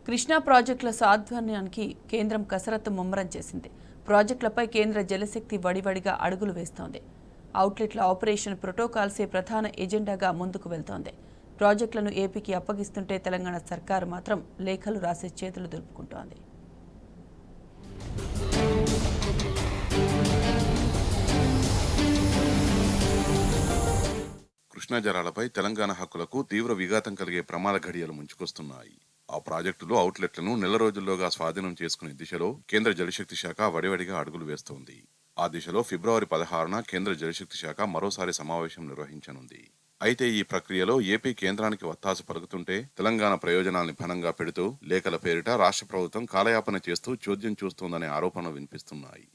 కృష్ణా ప్రాజెక్టుల సాధ్వర్యానికి కేంద్రం కసరత్తు ముమ్మరం చేసింది. ప్రాజెక్టులపై కేంద్ర జలశక్తి వడివడిగా అడుగులు వేస్తోంది. అవుట్లెట్ల ఆపరేషన్ ప్రోటోకాల్సే ప్రధాన ఎజెండాగా ముందుకు వెళ్తోంది. ప్రాజెక్టులను ఏపీకి అప్పగిస్తుంటే తెలంగాణ సర్కారు మాత్రం లేఖలు రాసే చేతులు దులుపుకుంటోంది. కృష్ణా జలాలపై తెలంగాణ హక్కులకు తీవ్ర విఘాతం కలిగే ప్రమాద ఘడియలు ముంచుకొస్తున్నాయి. ఆ ప్రాజెక్టులు అవుట్లెట్లను నెల రోజుల్లోగా స్వాధీనం చేసుకునే దిశలో కేంద్ర జలశక్తి శాఖ వడివడిగా అడుగులు వేస్తోంది. ఆ దిశలో ఫిబ్రవరి 16న కేంద్ర జలశక్తి శాఖ మరోసారి సమావేశం నిర్వహించనుంది. అయితే ఈ ప్రక్రియలో ఏపీ కేంద్రానికి వత్తాసు పలుకుతుంటే తెలంగాణ ప్రయోజనాల్ని ఫలంగా పెడుతూ లేఖల పేరిట రాష్ట్ర ప్రభుత్వం కాలయాపన చేస్తూ చోద్యం చూస్తోందనే ఆరోపణలు వినిపిస్తున్నాయి.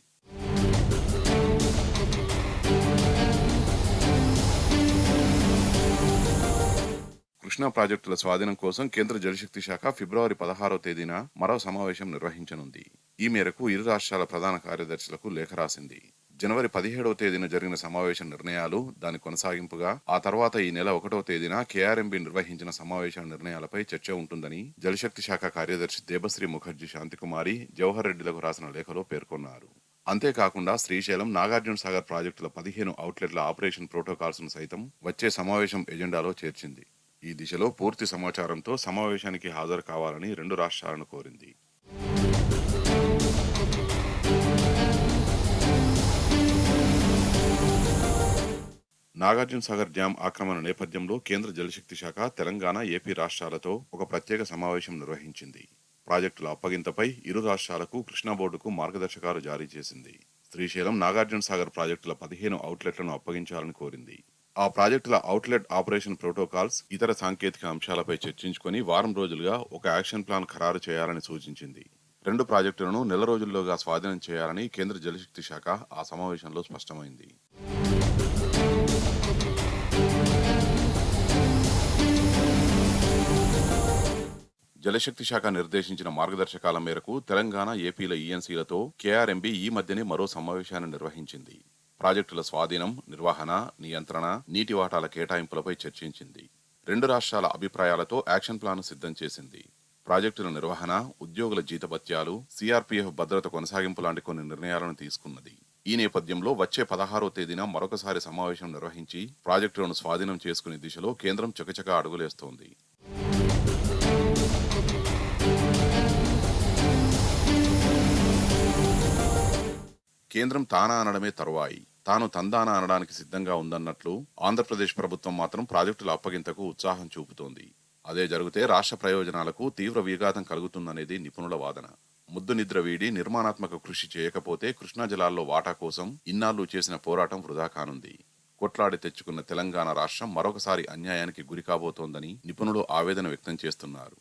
కృష్ణా ప్రాజెక్టుల స్వాధీనం కోసం కేంద్ర జలశక్తి శాఖ ఫిబ్రవరి 16వ తేదీన మరో సమావేశం నిర్వహించనుంది. ఈ మేరకు ఇరు రాష్ట్రాల ప్రధాన కార్యదర్శులకు లేఖ రాసింది. జనవరి 17వ తేదీన జరిగిన సమావేశం నిర్ణయాలు, దాని కొనసాగింపుగా ఆ తర్వాత ఈ నెల 1వ తేదీన కేఆర్ఎంబీ నిర్వహించిన సమావేశ నిర్ణయాలపై చర్చ ఉంటుందని జలశక్తి శాఖ కార్యదర్శి దేబశ్రీ ముఖర్జీ శాంతికుమారి జవహర్ రెడ్డిలకు రాసిన లేఖలో పేర్కొన్నారు. అంతేకాకుండా శ్రీశైలం, నాగార్జున సాగర్ ప్రాజెక్టుల 15 అవుట్లెట్ల ఆపరేషన్ ప్రోటోకాల్స్ ను సైతం వచ్చే సమావేశం ఎజెండాలో చేర్చింది. ఈ దిశలో పూర్తి సమాచారంతో సమావేశానికి హాజరు కావాలని రెండు రాష్ట్రాలను కోరింది. నాగార్జున సాగర్ డ్యాం ఆక్రమణ నేపథ్యంలో కేంద్ర జలశక్తి శాఖ తెలంగాణ, ఏపీ రాష్ట్రాలతో ఒక ప్రత్యేక సమావేశం నిర్వహించింది. ప్రాజెక్టుల అప్పగింతపై ఇరు రాష్ట్రాలకు కృష్ణా బోర్డుకు మార్గదర్శకాలు జారీ చేసింది. శ్రీశైలం, నాగార్జున సాగర్ ప్రాజెక్టుల 15 అవుట్లెట్లను అప్పగించాలని కోరింది. ఆ ప్రాజెక్టుల అవుట్లెట్ ఆపరేషన్ ప్రోటోకాల్స్, ఇతర సాంకేతిక అంశాలపై చర్చించుకుని వారం రోజులుగా ఒక యాక్షన్ ప్లాన్ ఖరారు చేయాలని సూచించింది. రెండు ప్రాజెక్టులను నెల రోజుల్లోగా స్వాధీనం చేయాలని కేంద్ర జలశక్తి శాఖ ఆ సమావేశంలో స్పష్టమైంది. జలశక్తి శాఖ నిర్దేశించిన మార్గదర్శకాల మేరకు తెలంగాణ, ఏపీల ఈఎన్సీలతో కేఆర్ఎంబీ ఈ మధ్యనే మరో సమావేశాన్ని నిర్వహించింది. ప్రాజెక్టుల స్వాధీనం, నిర్వహణ, నియంత్రణ, నీటి వాటాల కేటాయింపులపై చర్చించింది. రెండు రాష్ట్రాల అభిప్రాయాలతో యాక్షన్ ప్లాన్ సిద్ధం చేసింది. ప్రాజెక్టుల నిర్వహణ, ఉద్యోగుల జీతభత్యాలు, సిఆర్పీఎఫ్ భద్రత కొనసాగింపు లాంటి కొన్ని నిర్ణయాలను తీసుకున్నది. ఈ నేపథ్యంలో వచ్చే 16వ తేదీన మరొకసారి సమావేశం నిర్వహించి ప్రాజెక్టులను స్వాధీనం చేసుకునే దిశలో కేంద్రం చకచకా అడుగులేస్తోంది. కేంద్రం తానా అనడమే తరువాయి, తాను తందానా అనడానికి సిద్ధంగా ఉందన్నట్లు ఆంధ్రప్రదేశ్ ప్రభుత్వం మాత్రం ప్రాజెక్టుల అప్పగింతకు ఉత్సాహం చూపుతోంది. అదే జరిగితే రాష్ట్ర ప్రయోజనాలకు తీవ్ర విఘాతం కలుగుతుందనేది నిపుణుల వాదన. ముద్దు నిద్ర వీడి నిర్మాణాత్మక కృషి చేయకపోతే కృష్ణా జలాల్లో వాటా కోసం ఇన్నాళ్లు చేసిన పోరాటం వృధా కానుంది. కొట్లాడి తెచ్చుకున్న తెలంగాణ రాష్ట్రం మరొకసారి అన్యాయానికి గురి కాబోతోందని నిపుణులు ఆవేదన వ్యక్తం చేస్తున్నారు.